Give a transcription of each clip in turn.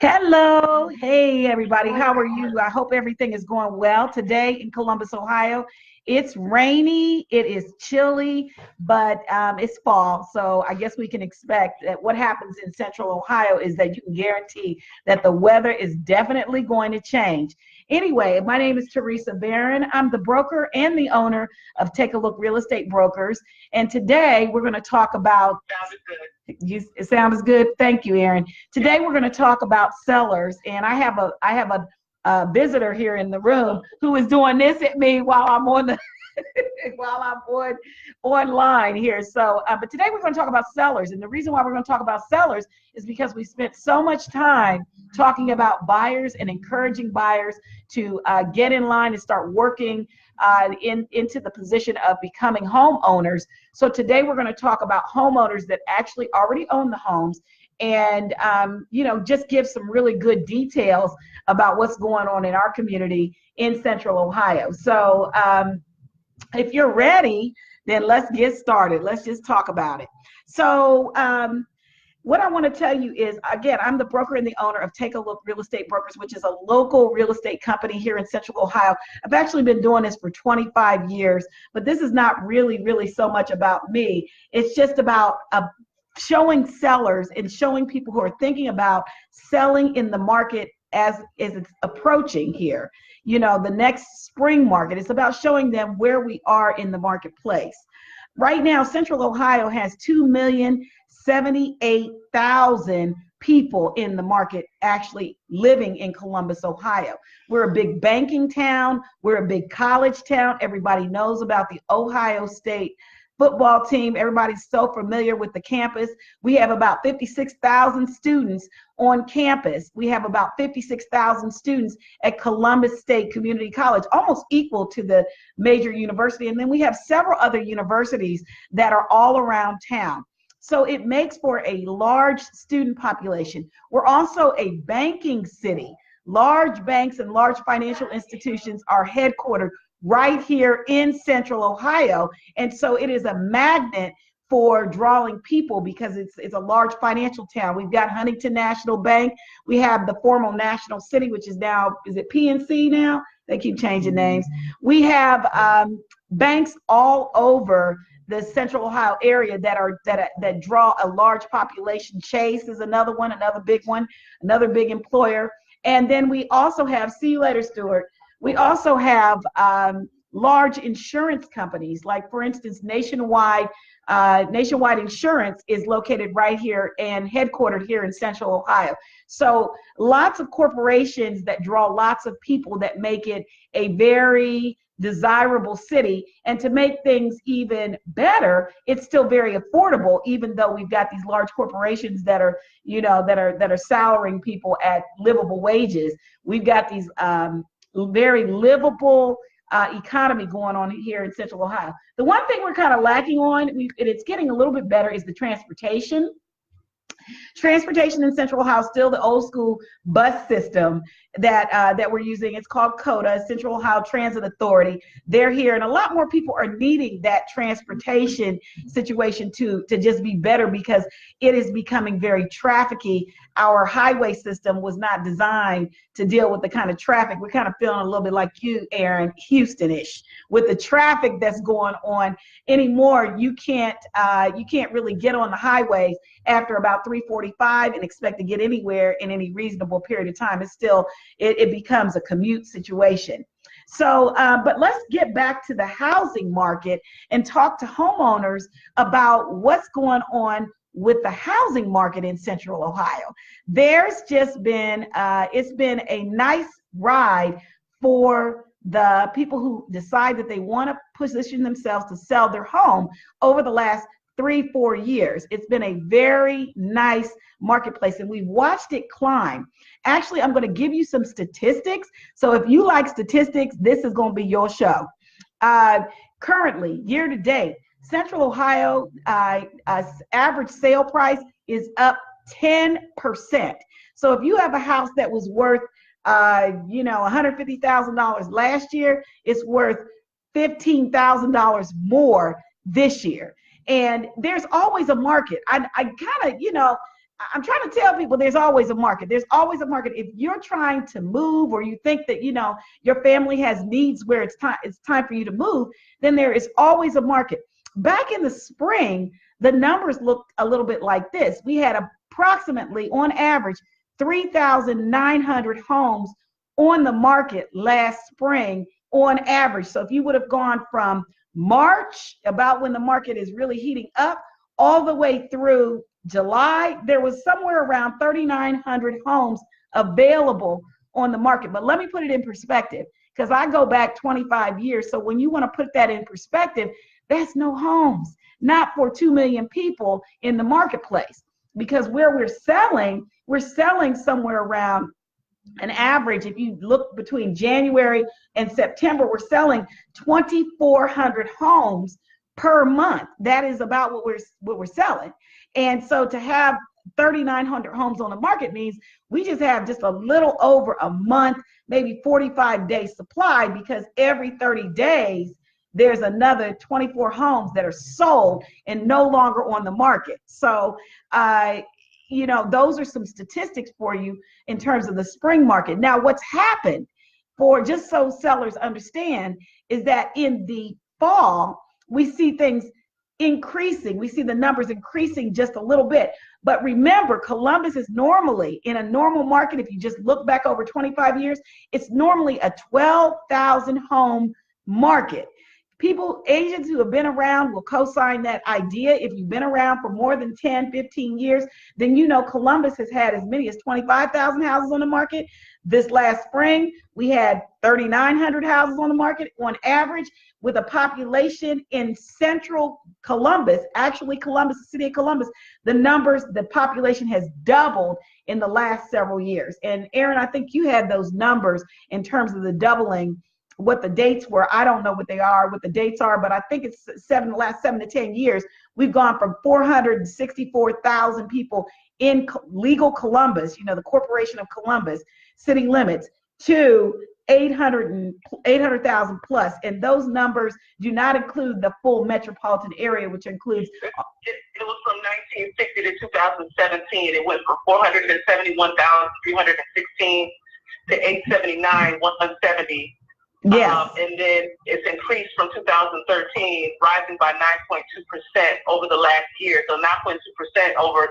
Hello. Hey, everybody. How are you? I hope everything is going well today in Columbus, Ohio. It's rainy, it is chilly, but it's fall. So I guess we can expect that what happens in Central Ohio is that you can guarantee that the weather is definitely going to change. Anyway, my name is Theresa Barron. I'm the broker and the owner of Take a Look Real Estate Brokers. And today we're going to talk about it sounds good. Thank you, Aaron. Today we're going to talk about sellers, and I have a visitor here in the room who is doing this at me while I'm on the while I'm online here. So, but today we're going to talk about sellers, and the reason why we're going to talk about sellers is because we spent so much time talking about buyers and encouraging buyers to get in line and start working into the position of becoming homeowners. So today we're going to talk about homeowners that actually already own the homes and just give some really good details about what's going on in our community in Central Ohio. So if you're ready, then let's get started. Let's just talk about it. So what I want to tell you is, again, I'm the broker and the owner of Take a Look Real Estate Brokers, which is a local real estate company here in Central Ohio. I've actually been doing this for 25 years, but this is not really so much about me. It's just about showing sellers and showing people who are thinking about selling in the market as it's approaching here. You know, the next spring market. It's about showing them where we are in the marketplace. Right now, Central Ohio has 2,078,000 people in the market actually living in Columbus, Ohio. We're a big banking town. We're a big college town. Everybody knows about the Ohio State football team. Everybody's so familiar with the campus. We have about 56,000 students on campus. We have about 56,000 students at Columbus State Community College, almost equal to the major university. And then we have several other universities that are all around town. So it makes for a large student population. We're also a banking city. Large banks and large financial institutions are headquartered right here in Central Ohio. And so it is a magnet for drawing people because it's a large financial town. We've got Huntington National Bank. We have the former National City, which is now, is it PNC now? They keep changing names. We have banks all over the Central Ohio area that draw a large population. Chase is another one, another big employer. And then we also have, see you later, Stuart. We also have large insurance companies, like for instance, Nationwide Insurance is located right here and headquartered here in Central Ohio. So lots of corporations that draw lots of people that make it a very desirable city. And to make things even better, it's still very affordable, even though we've got these large corporations that are, that are salarying people at livable wages. We've got these very livable economy going on here in Central Ohio. The one thing we're kind of lacking on, and it's getting a little bit better, is the transportation. Transportation in Central Ohio is still the old school bus system that we're using. It's called COTA, Central Ohio Transit Authority. They're here, and a lot more people are needing that transportation situation to just be better because it is becoming very trafficky. Our highway system was not designed to deal with the kind of traffic. We're kind of feeling a little bit like you, Aaron, Houston-ish, with the traffic that's going on anymore. You can't really get on the highways after about 3:45 and expect to get anywhere in any reasonable period of time. It's still, it becomes a commute situation. So, but let's get back to the housing market and talk to homeowners about what's going on with the housing market in Central Ohio. There's just been, it's been a nice ride for the people who decide that they want to position themselves to sell their home over the last 3-4 years. It's been a very nice marketplace, and we've watched it climb. Actually, I'm going to give you some statistics. So if you like statistics, this is going to be your show. Currently, year to date, Central Ohio average sale price is up 10%. So if you have a house that was worth $150,000 last year, it's worth $15,000 more this year. And there's always a market. I kind of, I'm trying to tell people there's always a market. There's always a market. If you're trying to move, or you think that, your family has needs where it's time for you to move, then there is always a market. Back in the spring, the numbers looked a little bit like this. We had approximately, on average, 3,900 homes on the market last spring on average. So if you would have gone from March, about when the market is really heating up, all the way through July, there was somewhere around 3,900 homes available on the market. But let me put it in perspective, because I go back 25 years. So when you want to put that in perspective, that's no homes, not for 2 million people in the marketplace. Because where we're selling somewhere around an average. If you look between January and September, we're selling 2,400 homes per month. That is about what we're selling. And so to have 3,900 homes on the market means we just have just a little over a month, maybe 45-day supply, because every 30 days there's another 24 homes that are sold and no longer on the market. So those are some statistics for you in terms of the spring market. Now, what's happened, for just so sellers understand, is that in the fall, we see things increasing. We see the numbers increasing just a little bit. But remember, Columbus is normally, in a normal market, if you just look back over 25 years, it's normally a 12,000 home market. Agents who have been around will co-sign that idea. If you've been around for more than 10, 15 years, then Columbus has had as many as 25,000 houses on the market. This last spring, we had 3,900 houses on the market on average, with a population in central Columbus, actually Columbus, the city of Columbus, the population has doubled in the last several years. And Aaron, I think you had those numbers in terms of the doubling, what the dates were. I don't know what the dates are, but I think it's the last 7 to 10 years, we've gone from 464,000 people in legal Columbus, the Corporation of Columbus, city limits, to 800,000 plus. And those numbers do not include the full metropolitan area, which includes. It was from 1960 to 2017. It went from 471,316 to 879,170. Yes. And then it's increased from 2013, rising by 9.2% over the last year. So 9.2% over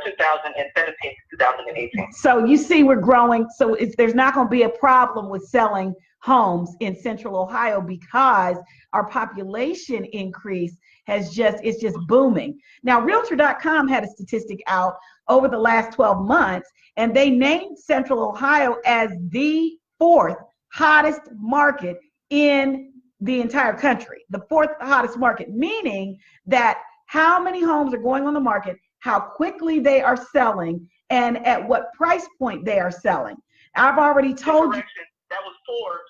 2017 to 2018. So you see, we're growing. So there's not going to be a problem with selling homes in Central Ohio, because our population increase it's just booming. Now, Realtor.com had a statistic out over the last 12 months, and they named Central Ohio as the 4th hottest market in the entire country. The 4th hottest market, meaning that how many homes are going on the market, how quickly they are selling, and at what price point they are selling. I've already told you. That was Forbes.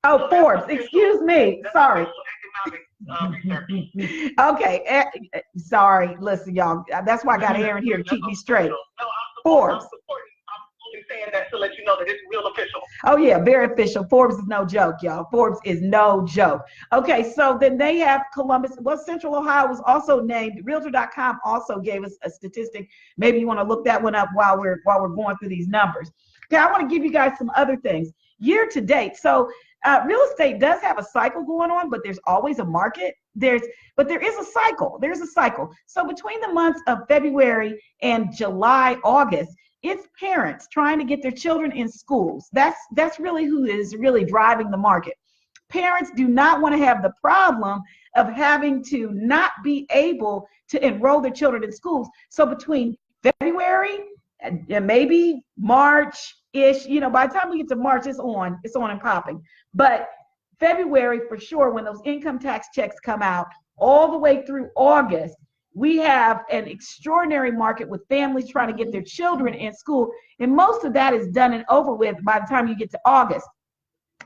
Oh, so Forbes. Excuse me. Sorry. Okay. Sorry. Listen, y'all. That's why I got Aaron here to keep me straight. Forbes. Saying that to let you know that it's real official. Oh yeah, very official. Forbes is no joke, y'all. Forbes is no joke. Okay, so then they have Columbus. Well, Central Ohio was also named. Realtor.com also gave us a statistic. Maybe you want to look that one up while we're going through these numbers. Okay, I want to give you guys some other things. Year to date, so real estate does have a cycle going on, but there's always a market. There is a cycle. There's a cycle. So between the months of February and July, August, it's parents trying to get their children in schools. That's really who is really driving the market. Parents do not want to have the problem of having to not be able to enroll their children in schools. So between February and maybe March-ish, by the time we get to March, it's on and popping. But February, for sure, when those income tax checks come out, all the way through August, we have an extraordinary market with families trying to get their children in school. And most of that is done and over with by the time you get to August.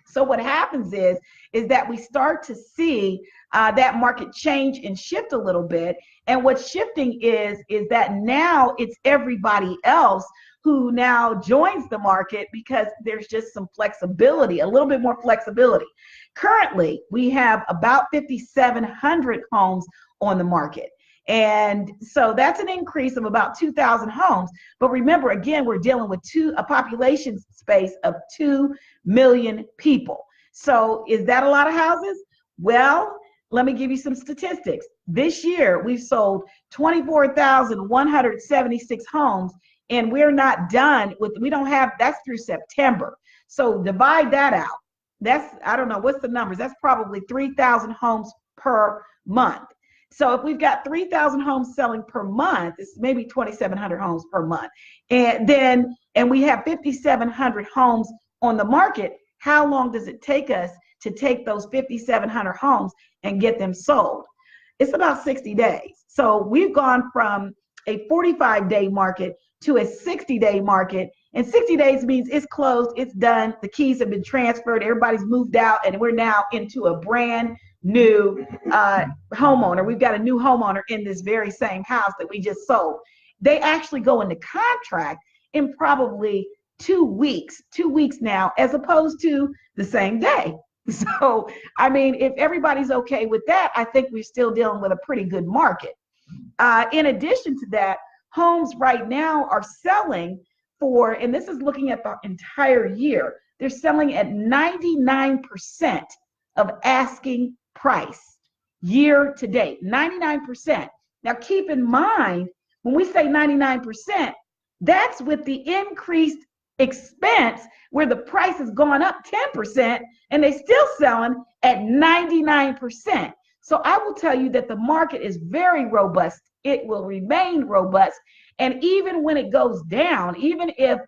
So what happens is that we start to see that market change and shift a little bit. And what's shifting is that now it's everybody else who now joins the market, because there's just some flexibility, a little bit more flexibility. Currently, we have about 5,700 homes on the market. And so that's an increase of about 2,000 homes. But remember, again, we're dealing with a population space of 2 million people. So is that a lot of houses? Well, let me give you some statistics. This year, we've sold 24,176 homes, and we're not done with, that's through September. So divide that out. That's, I don't know, what's the numbers? That's probably 3,000 homes per month. So if we've got 3,000 homes selling per month, it's maybe 2,700 homes per month. And we have 5,700 homes on the market. How long does it take us to take those 5,700 homes and get them sold? It's about 60 days. So we've gone from a 45-day market to a 60-day market. And 60 days means it's closed, it's done, the keys have been transferred, everybody's moved out, and we're now into a brand new homeowner. We've got a new homeowner in this very same house that we just sold. They actually go into contract in probably 2 weeks now, as opposed to the same day. So, I mean, if everybody's okay with that, I think we're still dealing with a pretty good market. In addition to that, homes right now are selling for, and this is looking at the entire year, they're selling at 99% of asking price year to date, 99%. Now keep in mind, when we say 99%, that's with the increased expense where the price has gone up 10% and they're still selling at 99%. So I will tell you that the market is very robust. It will remain robust. And even when it goes down, even if,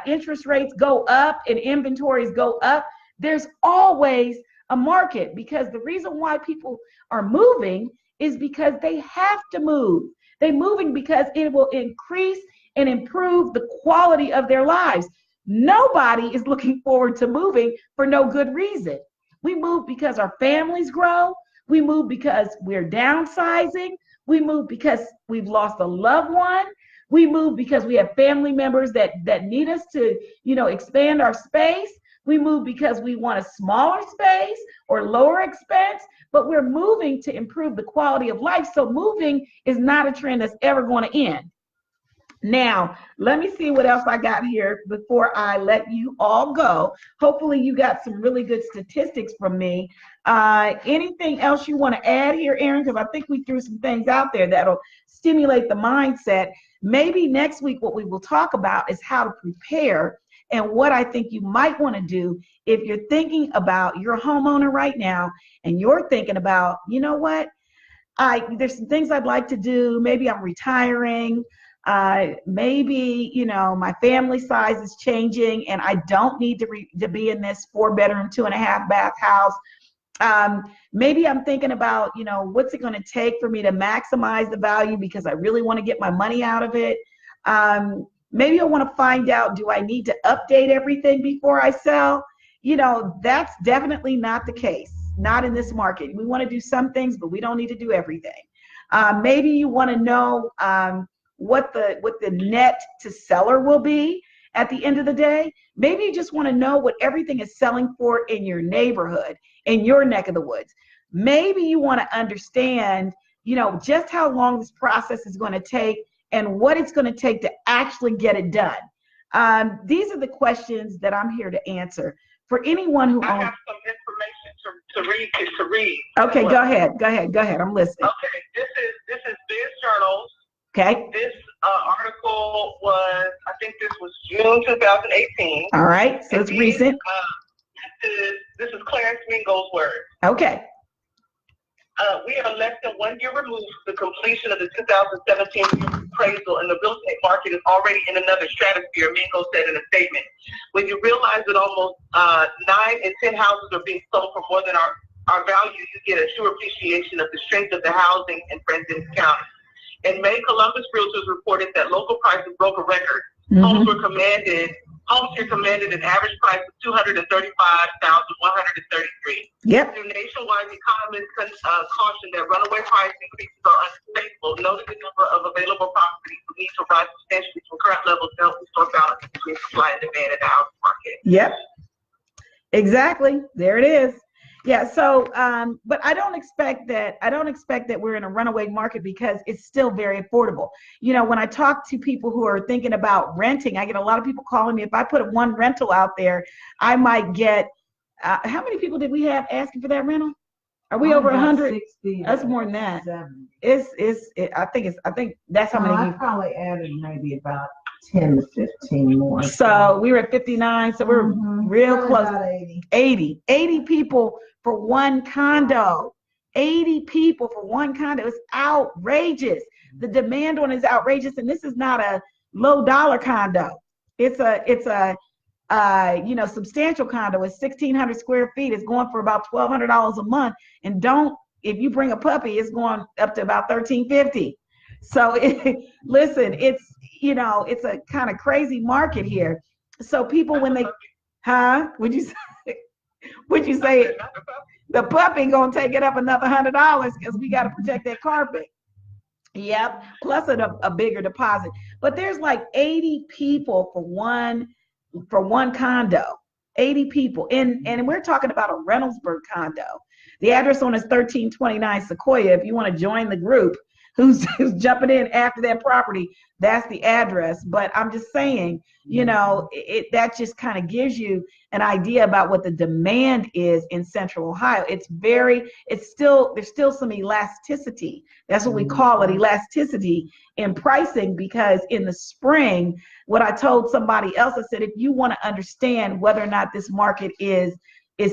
interest rates go up and inventories go up, there's always a market, because the reason why people are moving is because they have to move. They're moving because it will increase and improve the quality of their lives. Nobody is looking forward to moving for no good reason. We move because our families grow. We move because we're downsizing. We move because we've lost a loved one. We move because we have family members that need us to, expand our space. We move because we want a smaller space or lower expense, but we're moving to improve the quality of life. So moving is not a trend that's ever going to end. Now, let me see what else I got here before I let you all go. Hopefully you got some really good statistics from me. Anything else you want to add here, Erin? Because I think we threw some things out there that'll stimulate the mindset. Maybe next week what we will talk about is how to prepare, and what I think you might want to do if you're thinking about you're a homeowner right now and you're thinking about, there's some things I'd like to do. Maybe I'm retiring. Maybe, my family size is changing and I don't need to be in this 4-bedroom, 2.5-bath house. Maybe I'm thinking about, what's it going to take for me to maximize the value because I really want to get my money out of it. Maybe I want to find out, do I need to update everything before I sell? That's definitely not the case. Not in this market. We want to do some things, but we don't need to do everything. Maybe you want to know what the net to seller will be at the end of the day. Maybe you just want to know what everything is selling for in your neighborhood, in your neck of the woods. Maybe you want to understand, just how long this process is going to take and what it's going to take to actually get it done. These are the questions that I'm here to answer. For anyone who I have some information to read. Okay, well, go ahead. I'm listening. Okay, this is Biz Journals. Okay. This article was, I think this was June 2018. All right, so it's recent. This is Clarence Mingo's word. Okay. We are less than 1 year removed from the completion of the 2017 appraisal, and the real estate market is already in another stratosphere, Mingo said in a statement. When you realize that almost 9 in 10 houses are being sold for more than our value, you get a true appreciation of the strength of the housing in Franklin County. In May, Columbus Realtors reported that local prices broke a record. Homes here commanded an average price of $235,133. Yep. The nationwide economists cautioned that runaway price increases are unsustainable, noting the number of available properties will need to rise substantially from current levels to help restore balance between supply and demand in the housing market. Yep. Exactly. There it is. Yeah. So, but I don't expect that. I don't expect that we're in a runaway market because it's still very affordable. You know, when I talk to people who are thinking about renting, I get a lot of people calling me. If I put one rental out there, I might get. How many people did we have asking for that rental? Are we over 100? 60. That's more than that. 70. I think that's how many. I probably added maybe about 10 to 15 more. So we were at 59. So we're real Probably close. about 80 people for one condo. 80 people for one condo. It's outrageous. The demand on it is outrageous, and this is not a low dollar condo. It's a substantial condo. It's 1,600 square feet. It's going for about $1,200 a month. And if you bring a puppy, it's going up to about $1,350. So listen, it's a kind of crazy market here. So people, when they, would you say the puppy gonna take it up another $100 because we got to protect that carpet? Yep. Plus a bigger deposit. But there's like 80 people for one condo. 80 people. And we're talking about a Reynoldsburg condo. The address on is 1329 Sequoia. If you want to join the group who's jumping in after that property, that's the address. But I'm just saying, that just kind of gives you an idea about what the demand is in Central Ohio. There's still some elasticity. That's what we call it, elasticity in pricing, because in the spring, what I told somebody else, I said, if you want to understand whether or not this market is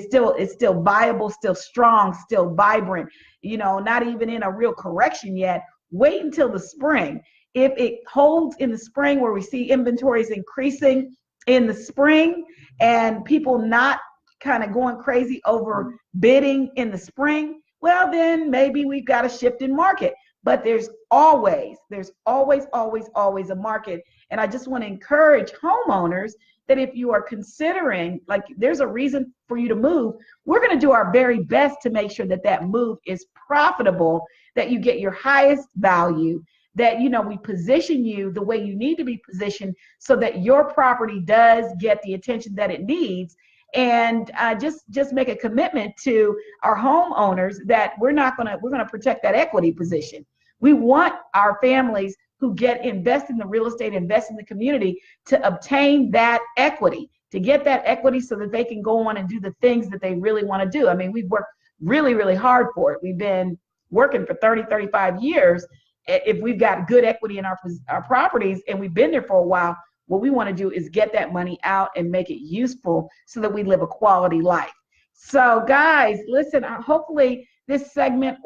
still viable, still strong, still vibrant, not even in a real correction yet, wait until the spring. If it holds in the spring, where we see inventories increasing in the spring and people not kind of going crazy over bidding in the spring, well, then maybe we've got a shift in market. But there's always a market. And I just want to encourage homeowners that if you are considering, like, there's a reason for you to move, we're going to do our very best to make sure that move is profitable, that you get your highest value, that, we position you the way you need to be positioned so that your property does get the attention that it needs. And just make a commitment to our homeowners that we're going to protect that equity position. We want our families who invest in the real estate, invest in the community, to obtain that equity, to get that equity so that they can go on and do the things that they really want to do. I mean, we've worked really, really hard for it. We've been working for 30, 35 years. If we've got good equity in our properties and we've been there for a while, what we want to do is get that money out and make it useful so that we live a quality life. So guys, listen, hopefully this segment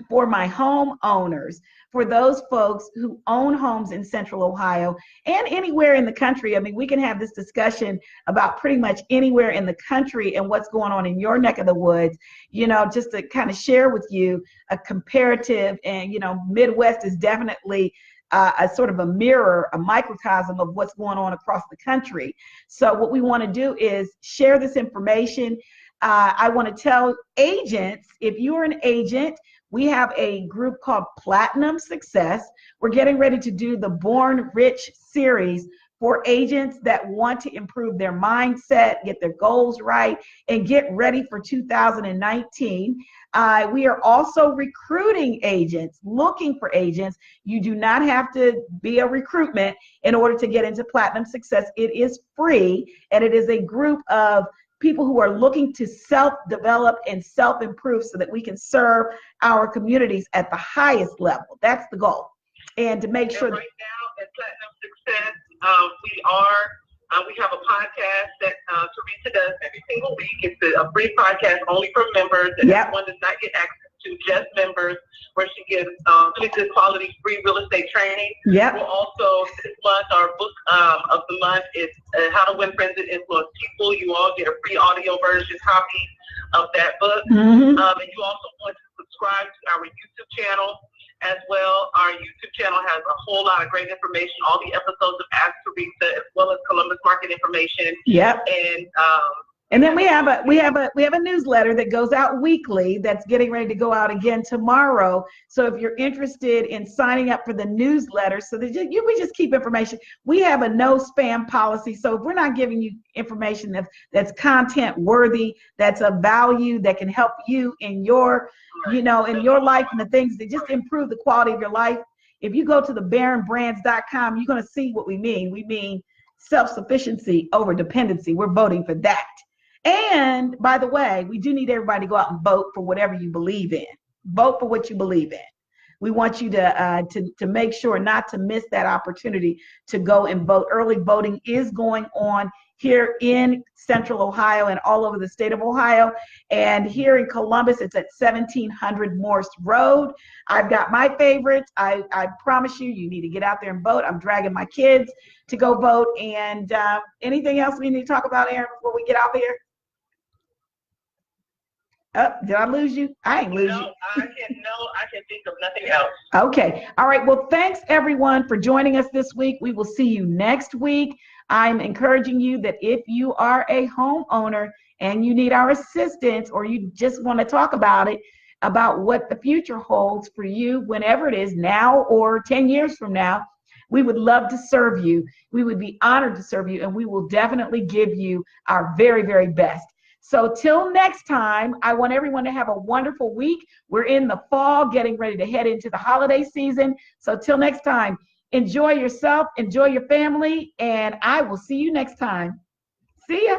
for my homeowners, for those folks who own homes in Central Ohio and anywhere in the country. I mean, we can have this discussion about pretty much anywhere in the country and what's going on in your neck of the woods, just to kind of share with you a comparative. And, Midwest is definitely a sort of a mirror, a microcosm of what's going on across the country. So what we want to do is share this information. I want to tell agents, if you're an agent, we have a group called Platinum Success. We're getting ready to do the Born Rich series for agents that want to improve their mindset, get their goals right, and get ready for 2019. We are also recruiting agents, looking for agents. You do not have to be a recruitment in order to get into Platinum Success. It is free, and it is a group of people who are looking to self-develop and self-improve so that we can serve our communities at the highest level. That's the goal. And to make sure. Right now at Platinum Success, we have a podcast that Theresa does every single week. It's a free podcast only for members, and everyone does not get access to, just members, where she gives really good quality free real estate training. We'll also, this month, our book of the month is How to Win Friends and Influence People. You all get a free audio version copy of that book. And you also want to subscribe to our YouTube channel as well. Our YouTube channel has a whole lot of great information, all the episodes of Ask Theresa, as well as Columbus market information. And And then we have a newsletter that goes out weekly that's getting ready to go out again tomorrow. So if you're interested in signing up for the newsletter, so that we just keep information. We have a no spam policy. So if we're not giving you information that's content worthy, that's of value, that can help you in your, in your life and the things that just improve the quality of your life. If you go to thebaronbrands.com, you're going to see what we mean. We mean self-sufficiency over dependency. We're voting for that. And by the way, we do need everybody to go out and vote for whatever you believe in. Vote for what you believe in. We want you to make sure not to miss that opportunity to go and vote. Early voting is going on here in Central Ohio and all over the state of Ohio. And here in Columbus, it's at 1700 Morse Road. I've got my favorites. I promise you, you need to get out there and vote. I'm dragging my kids to go vote. And anything else we need to talk about, Aaron, before we get out there? Oh, did I lose you? I ain't lose you. I can think of nothing else. Okay. All right. Well, thanks everyone for joining us this week. We will see you next week. I'm encouraging you that if you are a homeowner and you need our assistance, or you just want to talk about it, about what the future holds for you, whenever it is, now or 10 years from now, we would love to serve you. We would be honored to serve you, and we will definitely give you our very, very best. So till next time, I want everyone to have a wonderful week. We're in the fall, getting ready to head into the holiday season. So till next time, enjoy yourself, enjoy your family, and I will see you next time. See ya.